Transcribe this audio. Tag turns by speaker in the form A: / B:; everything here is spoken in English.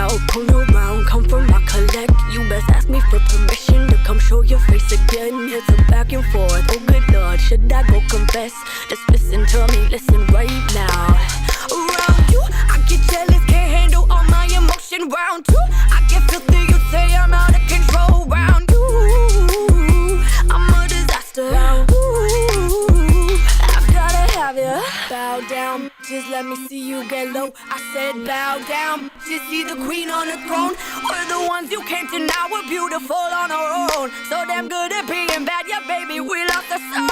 A: out, pull around, come from my collect. You best ask me for permission to come show your face again. It's a back and forth, oh good lord, should I go confess? Just listen to me, listen right now. Around you, I get jealous, can't handle all my emotion. Round two, I get filthy, you say I'm out of control. Round you, I'm a disaster. Round I've gotta have you. Bow down, just let me see you get low. I said bow down, just see the queen on the throne. We're the ones you can't deny, we're beautiful on our own. So damn good at being bad, yeah baby, we lost the soul.